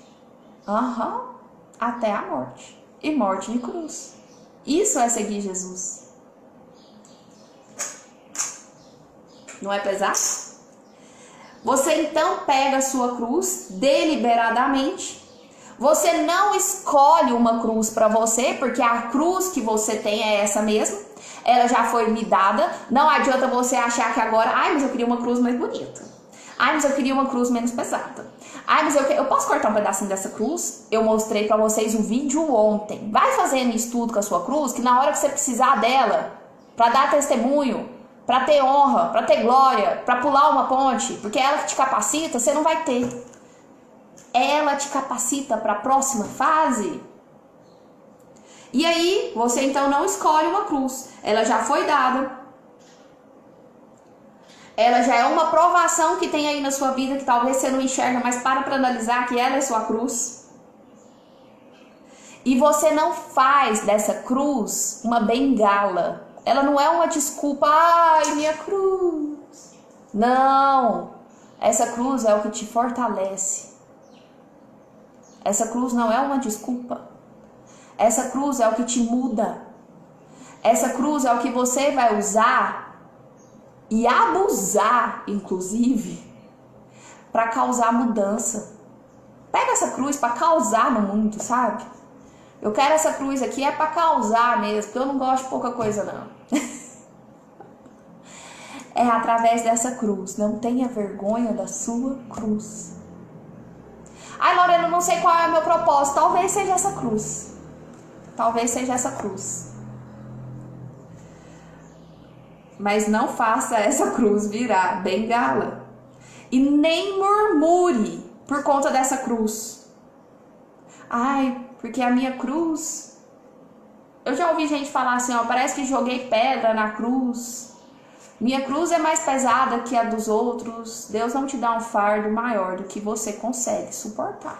Até a morte. E morte de cruz. Isso é seguir Jesus. Não é pesado? Você então pega a sua cruz deliberadamente. Você não escolhe uma cruz para você, porque a cruz que você tem é essa mesmo. Ela já foi lhe dada. Não adianta você achar que agora, ai, mas eu queria uma cruz mais bonita. Ai, mas eu queria uma cruz menos pesada. Ai, mas eu posso cortar um pedacinho dessa cruz? Eu mostrei para vocês o vídeo ontem. Vai fazendo estudo com a sua cruz, que na hora que você precisar dela, para dar testemunho, para ter honra, para ter glória, para pular uma ponte, porque é ela que te capacita, você não vai ter. Ela te capacita para a próxima fase. E aí, você então não escolhe uma cruz. Ela já foi dada. Ela já é uma provação que tem aí na sua vida, que talvez você não enxerga, mas para analisar que ela é sua cruz. E você não faz dessa cruz uma bengala. Ela não é uma desculpa, ai, minha cruz. Não, essa cruz é o que te fortalece. Essa cruz não é uma desculpa. Essa cruz é o que te muda. Essa cruz é o que você vai usar e abusar, inclusive, para causar mudança. Pega essa cruz para causar no mundo, sabe? Eu quero essa cruz aqui é para causar mesmo, porque eu não gosto de pouca coisa não. É através dessa cruz. Não tenha vergonha da sua cruz. Ai, Lorena, não sei qual é o meu propósito. Talvez seja essa cruz. Talvez seja essa cruz. Mas não faça essa cruz virar bengala. E nem murmure por conta dessa cruz. Ai, porque a minha cruz... Eu já ouvi gente falar assim, ó, parece que joguei pedra na cruz. Minha cruz é mais pesada que a dos outros. Deus não te dá um fardo maior do que você consegue suportar.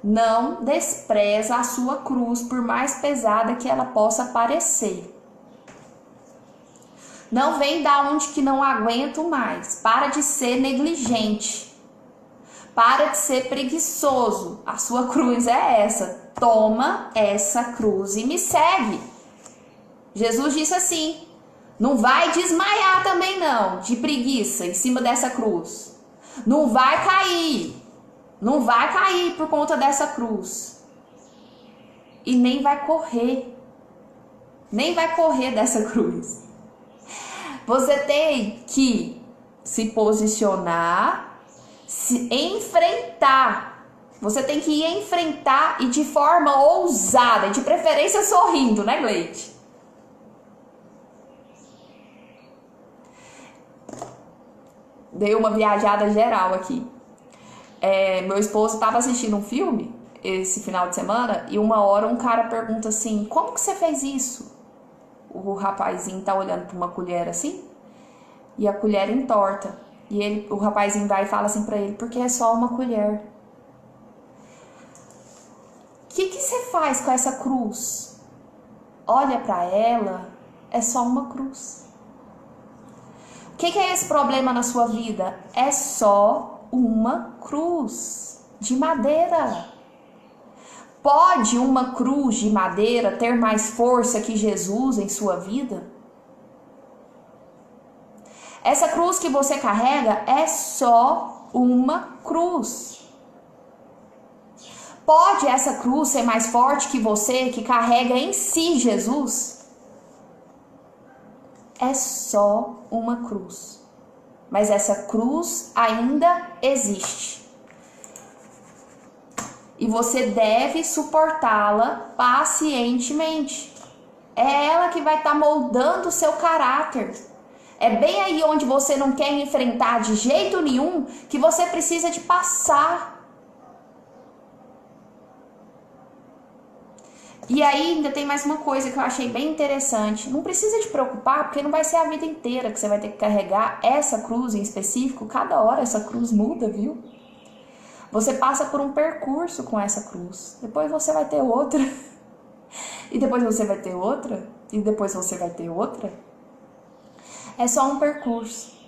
Não despreza a sua cruz, por mais pesada que ela possa parecer. Não vem da onde que não aguento mais. Para de ser negligente. Para de ser preguiçoso. A sua cruz é essa. Toma essa cruz e me segue. Jesus disse assim: não vai desmaiar também não, de preguiça em cima dessa cruz. Não vai cair. Não vai cair por conta dessa cruz. E nem vai correr. Nem vai correr dessa cruz. Você tem que se posicionar, se enfrentar. Você tem que enfrentar e de forma ousada, de preferência sorrindo, né, Gleide? Dei uma viajada geral aqui. Meu esposo estava assistindo um filme esse final de semana e uma hora um cara pergunta assim: como que você fez isso? O rapazinho tá olhando para uma colher assim e a colher entorta. E o rapazinho vai e fala assim para ele: porque é só uma colher. O que você faz com essa cruz? Olha para ela, é só uma cruz. O que é esse problema na sua vida? É só uma cruz de madeira. Pode uma cruz de madeira ter mais força que Jesus em sua vida? Essa cruz que você carrega é só uma cruz. Pode essa cruz ser mais forte que você, que carrega em si Jesus? É só uma cruz. Mas essa cruz ainda existe. E você deve suportá-la pacientemente. É ela que vai estar moldando o seu caráter. É bem aí onde você não quer enfrentar de jeito nenhum que você precisa de passar. E aí ainda tem mais uma coisa que eu achei bem interessante. Não precisa te preocupar, porque não vai ser a vida inteira que você vai ter que carregar essa cruz em específico. Cada hora essa cruz muda, viu? Você passa por um percurso com essa cruz. Depois você vai ter outra. E depois você vai ter outra. E depois você vai ter outra. É só um percurso.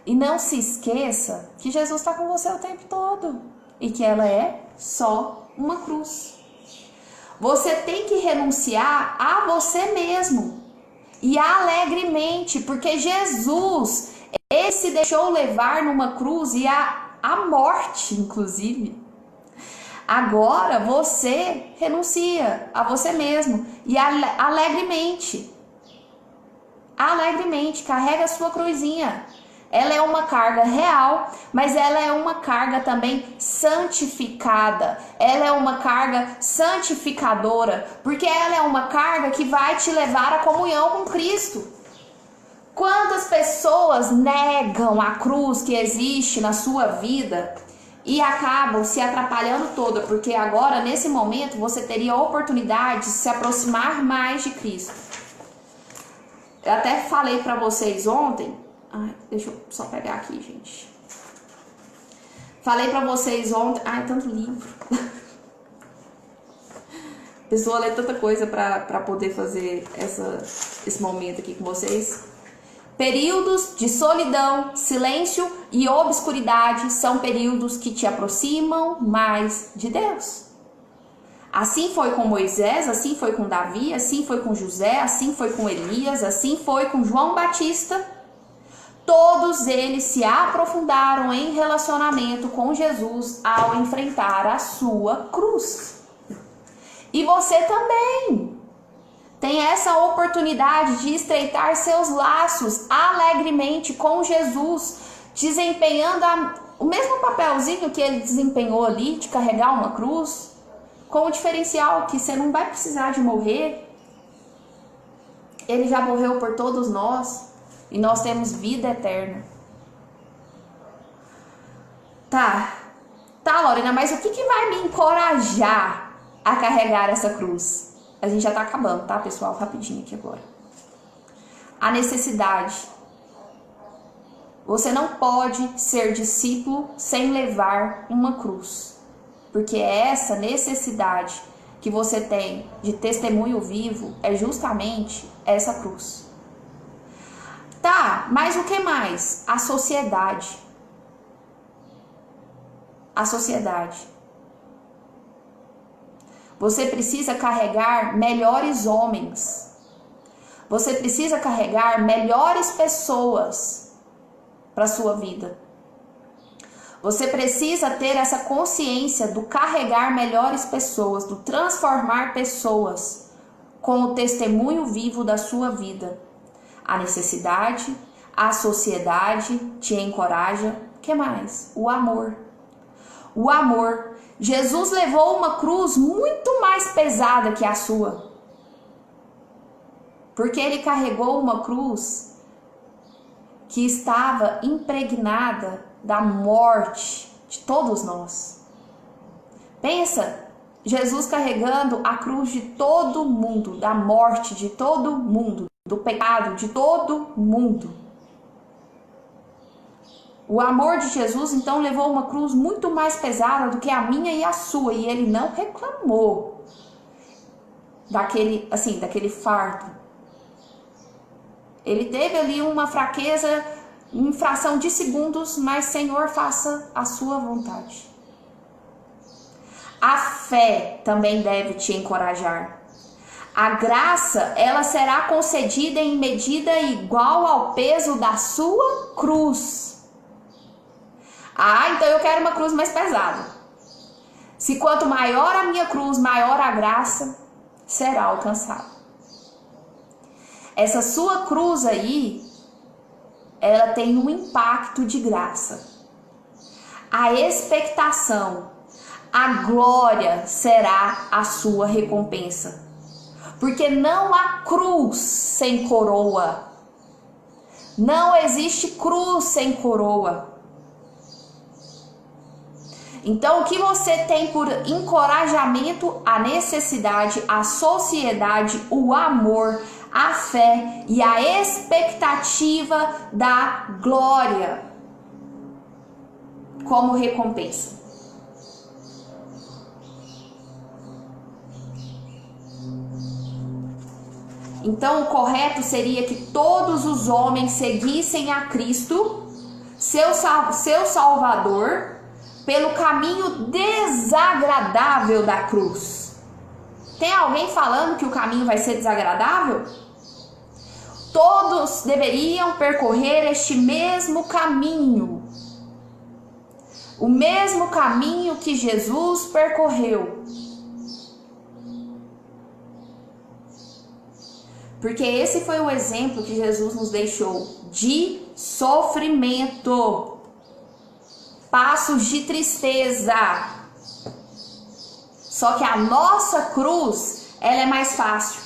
E não se esqueça que Jesus está com você o tempo todo. E que ela é só uma cruz. Você tem que renunciar a você mesmo. E alegremente. Porque Jesus Ele se deixou levar numa cruz e a morte, inclusive. Agora você renuncia a você mesmo e alegremente carrega a sua cruzinha. Ela é uma carga real, mas ela é uma carga também santificada. Ela é uma carga santificadora, porque ela é uma carga que vai te levar à comunhão com Cristo. Quantas pessoas negam a cruz que existe na sua vida e acabam se atrapalhando toda, porque agora, nesse momento, você teria a oportunidade de se aproximar mais de Cristo. Eu até falei para vocês ontem, deixa eu só pegar aqui, gente. Falei para vocês ontem, tanto livro. A pessoa lê tanta coisa para poder fazer esse momento aqui com vocês. Períodos de solidão, silêncio e obscuridade são períodos que te aproximam mais de Deus. Assim foi com Moisés, assim foi com Davi, assim foi com José, assim foi com Elias, assim foi com João Batista. Todos eles se aprofundaram em relacionamento com Jesus ao enfrentar a sua cruz. E você também tem essa oportunidade de estreitar seus laços alegremente com Jesus, desempenhando o mesmo papelzinho que ele desempenhou ali, de carregar uma cruz, com o diferencial que você não vai precisar de morrer. Ele já morreu por todos nós e nós temos vida eterna. Tá, Lorena, mas o que vai me encorajar a carregar essa cruz? A gente já tá acabando, tá, pessoal? Rapidinho aqui agora. A necessidade. Você não pode ser discípulo sem levar uma cruz. Porque essa necessidade que você tem de testemunho vivo é justamente essa cruz. Tá, mas o que mais? A sociedade. A sociedade. Você precisa carregar melhores homens. Você precisa carregar melhores pessoas para a sua vida. Você precisa ter essa consciência do carregar melhores pessoas, do transformar pessoas com o testemunho vivo da sua vida. A necessidade, a sociedade te encoraja. O que mais? O amor. O amor. Jesus levou uma cruz muito mais pesada que a sua. Porque ele carregou uma cruz que estava impregnada da morte de todos nós. Pensa, Jesus carregando a cruz de todo mundo, da morte de todo mundo, do pecado de todo mundo. O amor de Jesus, então, levou uma cruz muito mais pesada do que a minha e a sua. E ele não reclamou daquele fardo. Ele teve ali uma fraqueza em fração de segundos, mas, Senhor, faça a sua vontade. A fé também deve te encorajar. A graça, ela será concedida em medida igual ao peso da sua cruz. Então eu quero uma cruz mais pesada. Se quanto maior a minha cruz, maior a graça será alcançada. Essa sua cruz aí, ela tem um impacto de graça. A expectação, a glória será a sua recompensa. Porque não há cruz sem coroa. Não existe cruz sem coroa. Então, o que você tem por encorajamento? A necessidade, a sociedade, o amor, a fé e a expectativa da glória como recompensa. Então, o correto seria que todos os homens seguissem a Cristo, seu Salvador, pelo caminho desagradável da cruz. Tem alguém falando que o caminho vai ser desagradável? Todos deveriam percorrer este mesmo caminho. O mesmo caminho que Jesus percorreu. Porque esse foi o exemplo que Jesus nos deixou de sofrimento, passos de tristeza. Só que a nossa cruz, ela é mais fácil.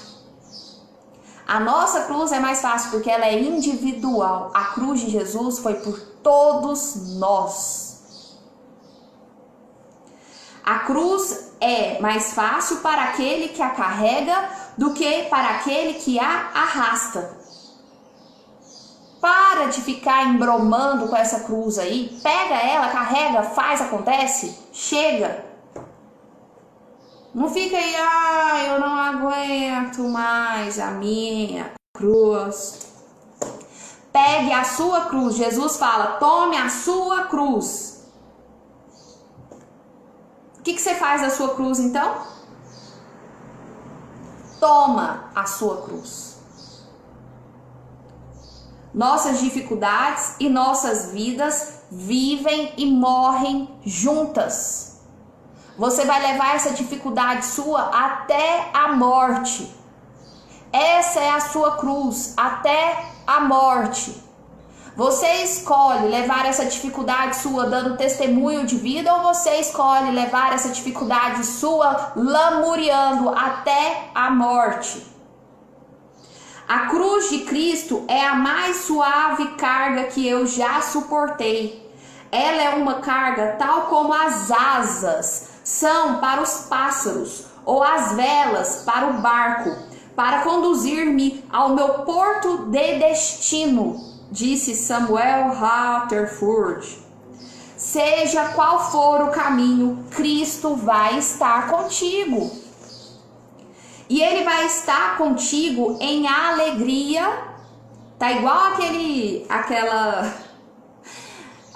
A nossa cruz é mais fácil porque ela é individual. A cruz de Jesus foi por todos nós. A cruz é mais fácil para aquele que a carrega do que para aquele que a arrasta. Para de ficar embromando com essa cruz aí. Pega ela, carrega, faz, acontece, chega. Não fica aí, eu não aguento mais a minha cruz. Pegue a sua cruz. Jesus fala, tome a sua cruz. O que você faz da sua cruz então? Toma a sua cruz. Nossas dificuldades e nossas vidas vivem e morrem juntas. Você vai levar essa dificuldade sua até a morte. Essa é a sua cruz, até a morte. Você escolhe levar essa dificuldade sua dando testemunho de vida ou você escolhe levar essa dificuldade sua lamuriando até a morte? A cruz de Cristo é a mais suave carga que eu já suportei. Ela é uma carga tal como as asas são para os pássaros ou as velas para o barco, para conduzir-me ao meu porto de destino, disse Samuel Rutherford. Seja qual for o caminho, Cristo vai estar contigo. E Ele vai estar contigo em alegria. Tá igual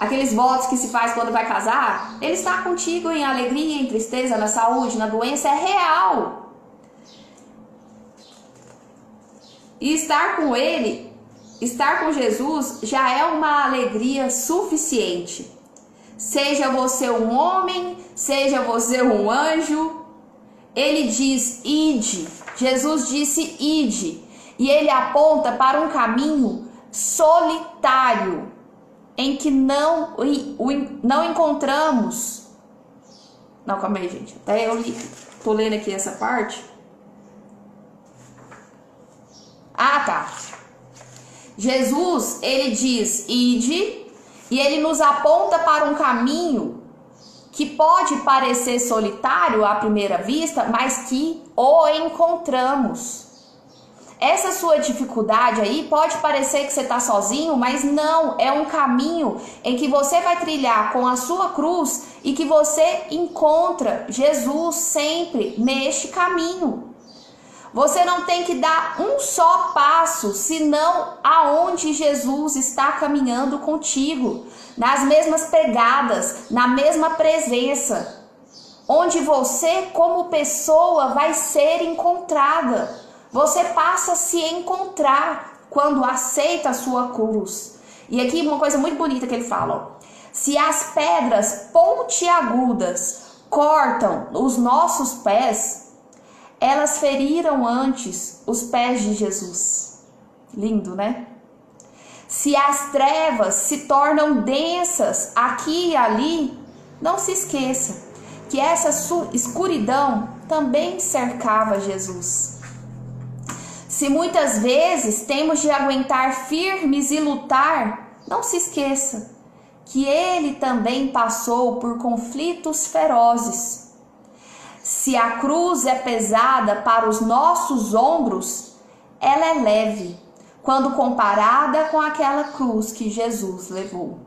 aqueles votos que se faz quando vai casar. Ele está contigo em alegria, em tristeza, na saúde, na doença, é real. E estar com Ele, estar com Jesus, já é uma alegria suficiente. Seja você um homem, seja você um anjo, Ele diz, ide. Jesus disse, ide. E Ele aponta para um caminho solitário, em que não encontramos. Não, calma aí, gente. Até eu tô lendo aqui essa parte. Ah, tá. Jesus, Ele diz, ide, e Ele nos aponta para um caminho que pode parecer solitário à primeira vista, mas que o encontramos. Essa sua dificuldade aí pode parecer que você está sozinho, mas não, é um caminho em que você vai trilhar com a sua cruz e que você encontra Jesus sempre neste caminho. Você não tem que dar um só passo, senão aonde Jesus está caminhando contigo, nas mesmas pegadas, na mesma presença, onde você como pessoa vai ser encontrada. Você passa a se encontrar quando aceita a sua cruz. E aqui uma coisa muito bonita que ele fala, ó. Se as pedras pontiagudas cortam os nossos pés, elas feriram antes os pés de Jesus. Lindo, né? Se as trevas se tornam densas aqui e ali, não se esqueça que essa escuridão também cercava Jesus. Se muitas vezes temos de aguentar firmes e lutar, não se esqueça que Ele também passou por conflitos ferozes. Se a cruz é pesada para os nossos ombros, ela é leve quando comparada com aquela cruz que Jesus levou.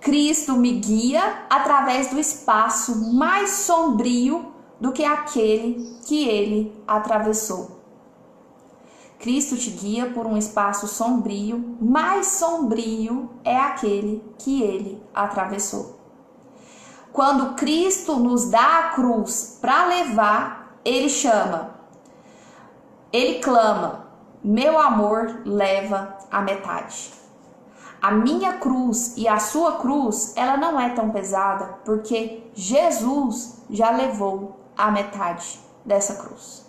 Cristo me guia através do espaço mais sombrio do que aquele que Ele atravessou. Cristo te guia por um espaço sombrio, mais sombrio é aquele que Ele atravessou. Quando Cristo nos dá a cruz para levar, Ele chama, Ele clama, meu amor leva a metade. A minha cruz e a sua cruz, ela não é tão pesada, porque Jesus já levou a metade dessa cruz.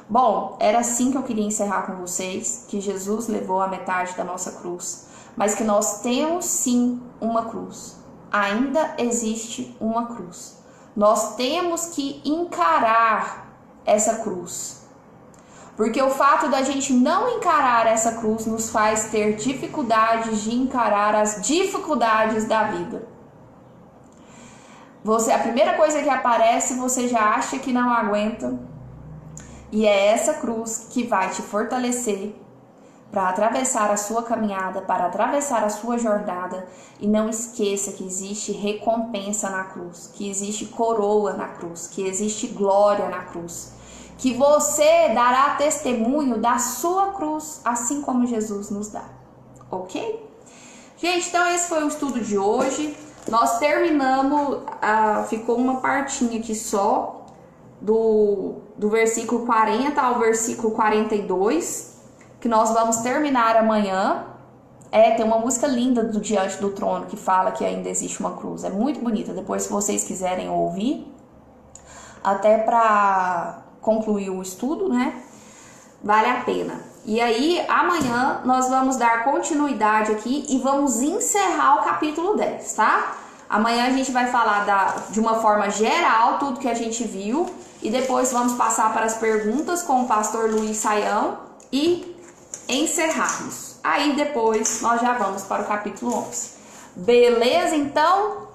Bom, era assim que eu queria encerrar com vocês, que Jesus levou a metade da nossa cruz, mas que nós temos sim uma cruz. Ainda existe uma cruz. Nós temos que encarar essa cruz. Porque o fato da gente não encarar essa cruz nos faz ter dificuldades de encarar as dificuldades da vida. A primeira coisa que aparece, você já acha que não aguenta. E é essa cruz que vai te fortalecer para atravessar a sua caminhada, para atravessar a sua jornada. E não esqueça que existe recompensa na cruz, que existe coroa na cruz, que existe glória na cruz. Que você dará testemunho da sua cruz, assim como Jesus nos dá. Ok? Gente, então esse foi o estudo de hoje. Nós terminamos, ficou uma partinha aqui só, do versículo 40 ao versículo 42, que nós vamos terminar amanhã. Tem uma música linda do Diante do Trono que fala que ainda existe uma cruz. É muito bonita. Depois, se vocês quiserem ouvir, até para concluir o estudo, né? Vale a pena. E aí, amanhã nós vamos dar continuidade aqui e vamos encerrar o capítulo 10, tá? Amanhã a gente vai falar de uma forma geral tudo que a gente viu e depois vamos passar para as perguntas com o pastor Luiz Saião e encerrarmos. Aí depois nós já vamos para o capítulo 11. Beleza? Então,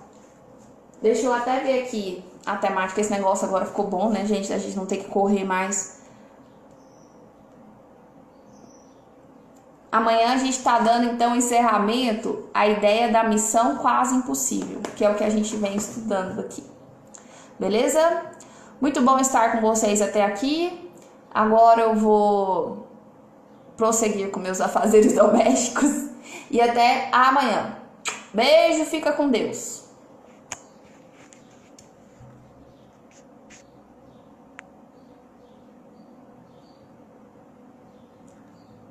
deixa eu até ver aqui a temática. Esse negócio agora ficou bom, né, gente? A gente não tem que correr mais. Amanhã a gente está dando, então, encerramento à ideia da missão quase impossível, que é o que a gente vem estudando aqui. Beleza? Muito bom estar com vocês até aqui. Agora eu vou prosseguir com meus afazeres domésticos. E até amanhã. Beijo, fica com Deus.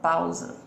Pausa.